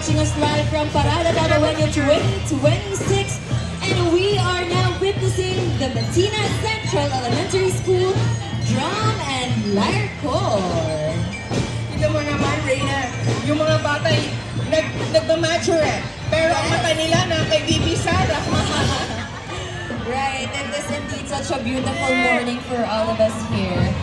watching us live from Parada Tabawenyo 2026. And we are now witnessing the Matina Central Elementary School Drum and Lyre Corps. Tignan mo naman, Reyna, yung mga bata nagmamature eh. Pero ang mata nila na kay Bibi Sara. Right, and this indeed such a beautiful morning for all of us here.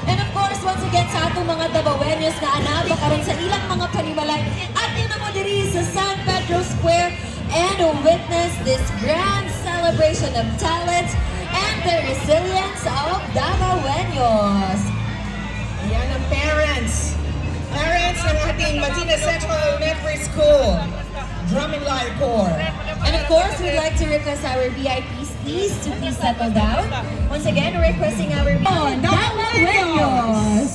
And of course, once again, sa atong mga Tabawenyos na anabi karon sa ilang mga panimalay at yun mo diri sa San Pedro Square and witness this grand celebration of talent and the resilience of Tabawenyos. Yan ang parents. Parents ng ating Matina Central Elementary School Drum and Lyre Corps. And of course, we'd like to request our VIPs, please, to please settle down. Once again, requesting our Tabawenyos.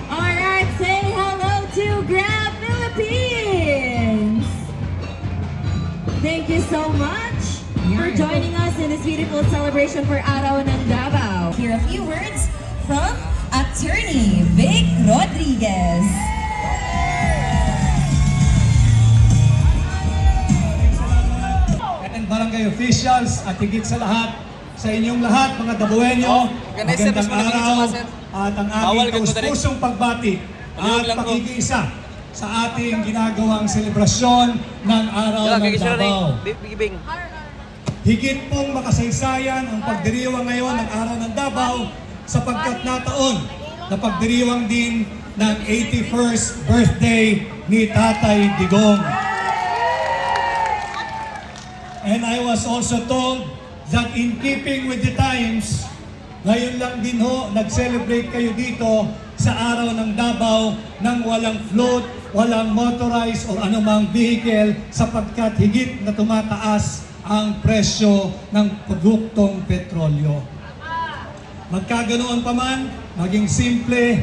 Alright, say hello to Grab Philippines. Thank you so much for joining us in this beautiful celebration for Araw ng Davao. Here a few words from Attorney Vic Rodriguez. And barangay officials at higit sa lahat, sa inyong lahat mga Tabawenyo, magandang araw at ang aking taus-pusong pagbati at pakikiisa sa ating ginagawang selebrasyon ng Araw ng Davao. Higit pong makasaysayan ang pagdiriwang ngayon ng Araw ng Davao sapagkat nataon na pagdiriwang din ng 81st birthday ni Tatay Digong. And I was also told that in keeping with the times, ngayon lang din ho, nag-celebrate kayo dito sa Araw ng Davao nang walang float, walang motorized o anumang vehicle sapagkat higit na tumataas ang presyo ng produktong petrolyo. Magkaganoon pa man, maging simple,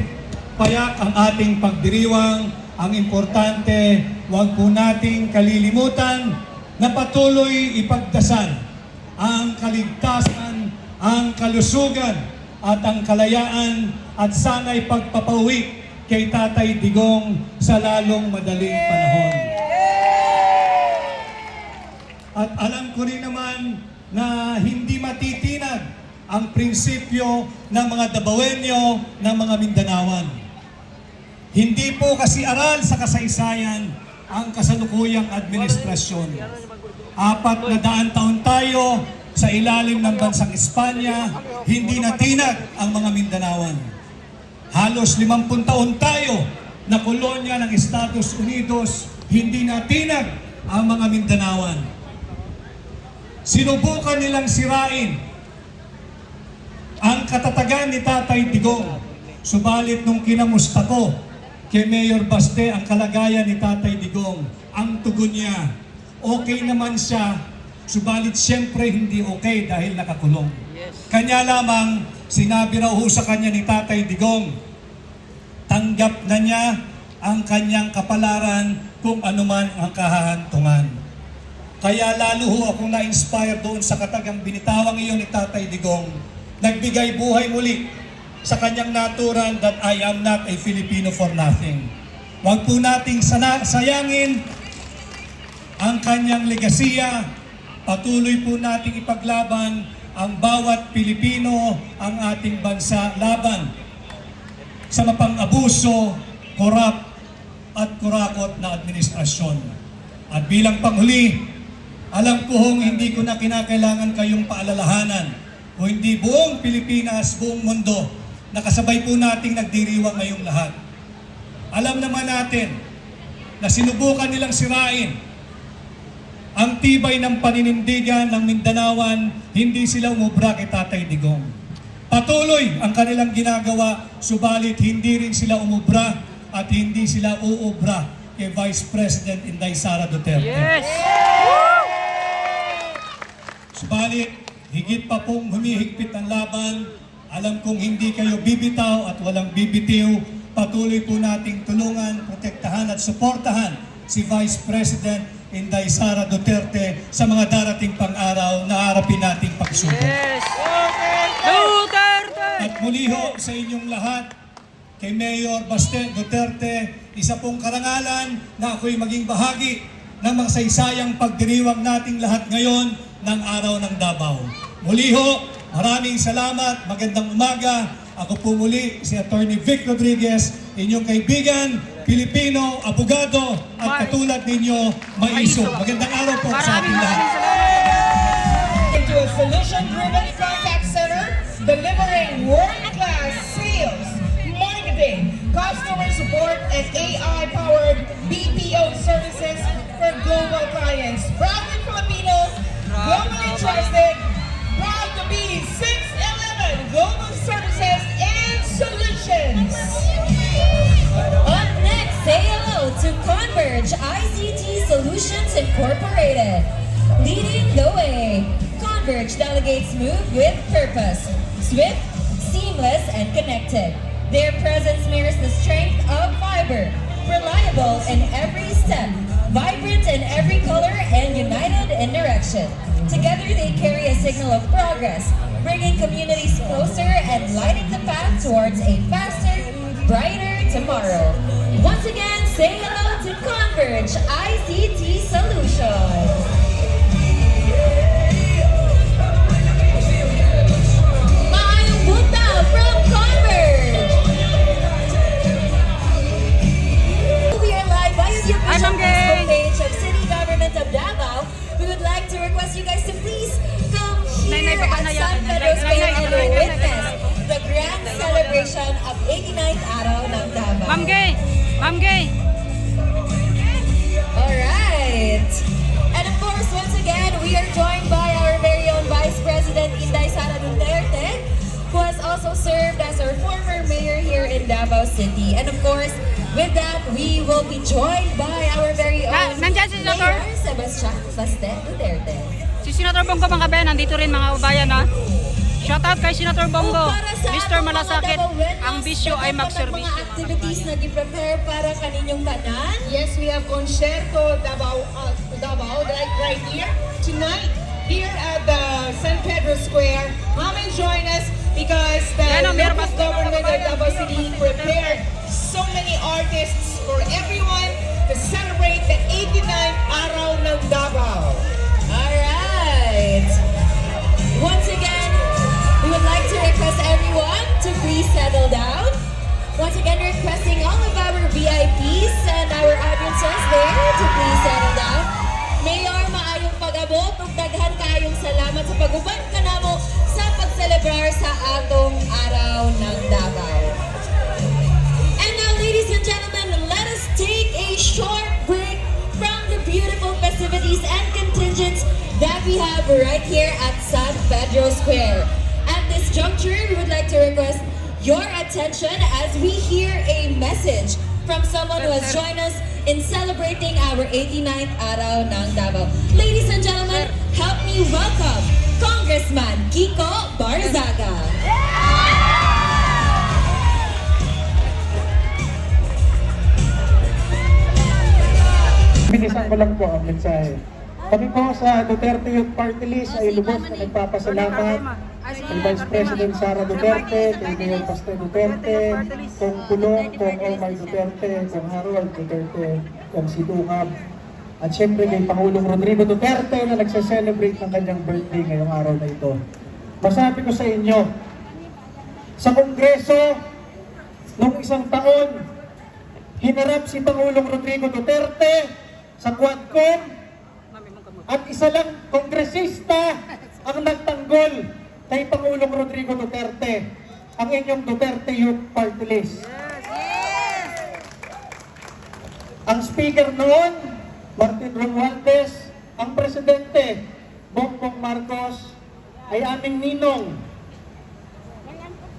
payak ang ating pagdiriwang. Ang importante, huwag po nating kalilimutan na patuloy ipagdasal ang kaligtasan, ang kalusugan at ang kalayaan at sana'y pagpapauwi kay Tatay Digong sa lalong madaling panahon. At alam ko rin naman na hindi matitinag ang prinsipyo ng mga Tabawenyo, ng mga Mindanawan. Hindi po kasi aral sa kasaysayan ang kasalukuyang administrasyon. 400 taon tayo sa ilalim ng bansang Espanya, hindi natinag ang mga Mindanawan. Halos 50 taon tayo na kolonya ng Estados Unidos, hindi natinag ang mga Mindanawan. Sinubukan nilang sirain ang katatagan ni Tatay Digong. Subalit nung kinamusta ko kay Mayor Baste ang kalagayan ni Tatay Digong, ang tugon niya, okay naman siya, subalit siyempre hindi okay dahil nakakulong. Kanya lamang, sinabi raw ho sa kanya ni Tatay Digong, tanggap na niya ang kanyang kapalaran kung anuman ang kahahantungan. Kaya lalo ho akong na-inspire doon sa katagang binitawang iyon ni Tatay Digong, nagbigay buhay muli sa kanyang natural that I am not a Filipino for nothing. Huwag po nating sayangin ang kanyang legasiya, patuloy po nating ipaglaban ang bawat Pilipino, ang ating bansa laban sa mapang-abuso, korap at kurakot na administrasyon. At bilang panghuli, alam ko hong hindi ko na kinakailangan kayong paalalahanan o hindi buong Pilipinas, buong mundo, nakasabay po nating nagdiriwang ngayong lahat. Alam naman natin na sinubukan nilang sirain ang tibay ng paninindigan ng Mindanawan, hindi sila umubra kay Tatay Digong. Patuloy ang kanilang ginagawa, subalit hindi rin sila umubra at hindi sila uubra kay Vice President Inday Sara Duterte. Yes! Subalit, higit pa pong humihigpit ang laban, alam kong hindi kayo bibitaw at walang bibitiw, patuloy po nating tulungan, protektahan at suportahan si Vice President Inday Sara Duterte sa mga darating pang araw na harapin nating pagsubok. Yes! Duterte! At muli ho sa inyong lahat, kay Mayor Baste Duterte, Isa pong karangalan na ako'y maging bahagi ng masaysayang pagdiriwang nating lahat ngayon ng Araw ng Davao. Muli ho, maraming salamat, magandang umaga. Ako po muli si Attorney Vic Rodriguez, inyong kaibigan, Pilipino, abogado, at katulad ninyo, maiso. Magandang araw po sa ating lahat. Into a solution-driven contact center, delivering world-class sales, marketing, customer support, and AI-powered BPO services for global clients. Proudly Filipino, globally trusted, proud to be 611 Global Services and Solutions. Up next, say hello to Converge ICT Solutions Incorporated. Leading the way, Converge delegates move with purpose. Swift, seamless, and connected. Their presence mirrors the strength of fiber. Reliable in every step, vibrant in every color, and united in direction. Together they carry a signal of progress, bringing communities closer and lighting the path towards a faster, brighter tomorrow. Once again, say hello to Converge ICT Solutions. Maayong bunta from Converge! We are live via the official Facebook page of City Government of Davao. We would like to request you guys to please come here at San Pedro Square and witness the grand celebration of 89th Araw ng Davao. Ma'am Gay! Ma'am Gay! Alright! And of course, once again, we are joined by our very own Vice President Inday Sara Duterte, who has also served as our former mayor here in Davao City. And of course, with that, we will be joined by our very own Nandiyan si Senator? Mayor Sebastian Baste Duterte. Si Senator Bongo mga kabayan, nandito rin mga kabayan ha. Shoutout kay Senator Bongo, Para sa Mr. ating mga Malasakit, Davaoenos, ang bisyo ay dapat magserbisyo. mga activities na gi-prepare para kaninyong tanan. Yes, we have Concerto Davao, right here tonight here at the San Pedro Square. Come and join us because the Yan ang meron local government of Davao City prepared so many artists for everyone to celebrate the 89th Araw ng Davao. Alright! Once again, we would like to request everyone to please settle down. Once again, requesting all of our VIPs and our audiences there to please settle down. Mayor, maayong pag-abot ug daghan kaayong salamat sa pag-uban kanamo sa pag-celebrar sa atong Araw ng Davao. And now, ladies and gentlemen, let us take a short break from the beautiful festivities and contingents that we have right here at San Pedro Square. At this juncture, we would like to request your attention as we hear a message from someone who has joined us in celebrating our 89th Araw ng Davao. Ladies and gentlemen, help me welcome Congressman Kiko Barzaga. Bilisan ko lang po ang mensahe. Kami po sa Duterte Youth Party List ay lubos na nagpapasalamat kay Vice President Sara Duterte, kay Mayor Baste Duterte, kung Pulong, kung Omar Duterte, kung Harold Duterte, kung Sidungab, at syempre kay Pangulong Rodrigo Duterte na nagsa-celebrate ng kanyang birthday ngayong araw na ito. Masabi ko sa inyo, sa Kongreso, noong isang taon, hinarap si Pangulong Rodrigo Duterte sa Quadcom at isa lang kongresista ang nagtanggol kay Pangulong Rodrigo Duterte, ang inyong Duterte Youth Party List. Ang speaker noon, Martin Romualdez, ang presidente, Bongbong Marcos, ay aming ninong.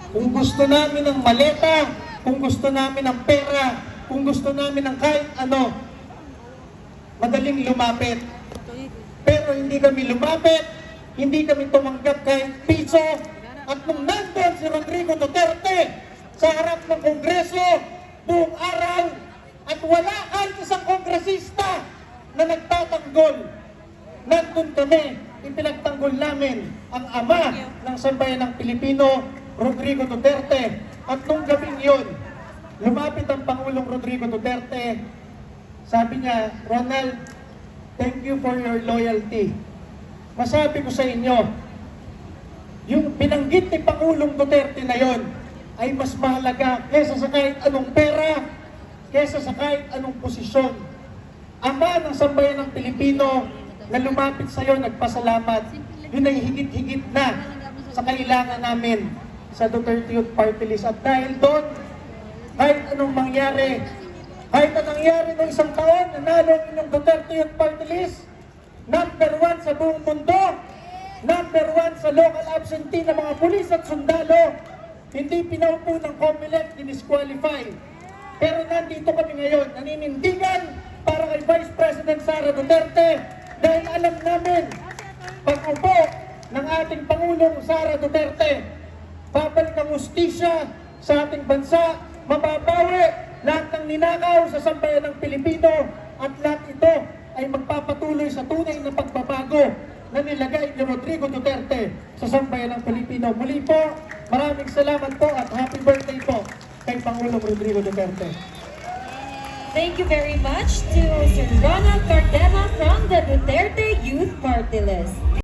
Kung gusto namin ng maleta, kung gusto namin ng pera, kung gusto namin ng kahit ano, madaling lumapit. Pero hindi kami lumapit, hindi kami tumanggap kahit piso. At nung nandun si Rodrigo Duterte sa harap ng Kongreso, buong araw, at wala kahit isang kongresista na nagtatanggol, nandun kami, ipinagtanggol namin ang ama ng sambayan ng Pilipino, Rodrigo Duterte. At nung gabing yun, lumapit ang Pangulong Rodrigo Duterte. Sabi niya, Ronald, thank you for your loyalty. Masabi ko sa inyo, yung binanggit ni Pangulong Duterte na yon ay mas mahalaga kesa sa kahit anong pera, kesa sa kahit anong posisyon. Ama ng sambayan ng Pilipino na lumapit sa iyo, nagpasalamat, yun ay higit-higit na sa kailangan namin sa Duterte Youth Party List. At dahil doon, kahit anong mangyari, kahit anong nangyari ng isang taon, nanalo ang inyong Duterte Youth Party List, number 1 sa buong mundo, number 1 sa local absentee ng mga pulis at sundalo, hindi pinaupo ng COMELEC, dinisqualify. Pero nandito kami ngayon, naninindigan para kay Vice President Sara Duterte dahil alam namin, pag-upo ng ating Pangulong Sara Duterte, babalik ang hustisya sa ating bansa, mababawi lahat ng ninakaw sa sambayan ng Pilipino at lahat ito ay magpapatuloy sa tunay na pagbabago na nilagay ni Rodrigo Duterte sa sambayan ng Pilipino. Muli po, maraming salamat po at happy birthday po kay Pangulong Rodrigo Duterte. Thank you very much to Sir Ronald Cardema from the Duterte Youth Party List.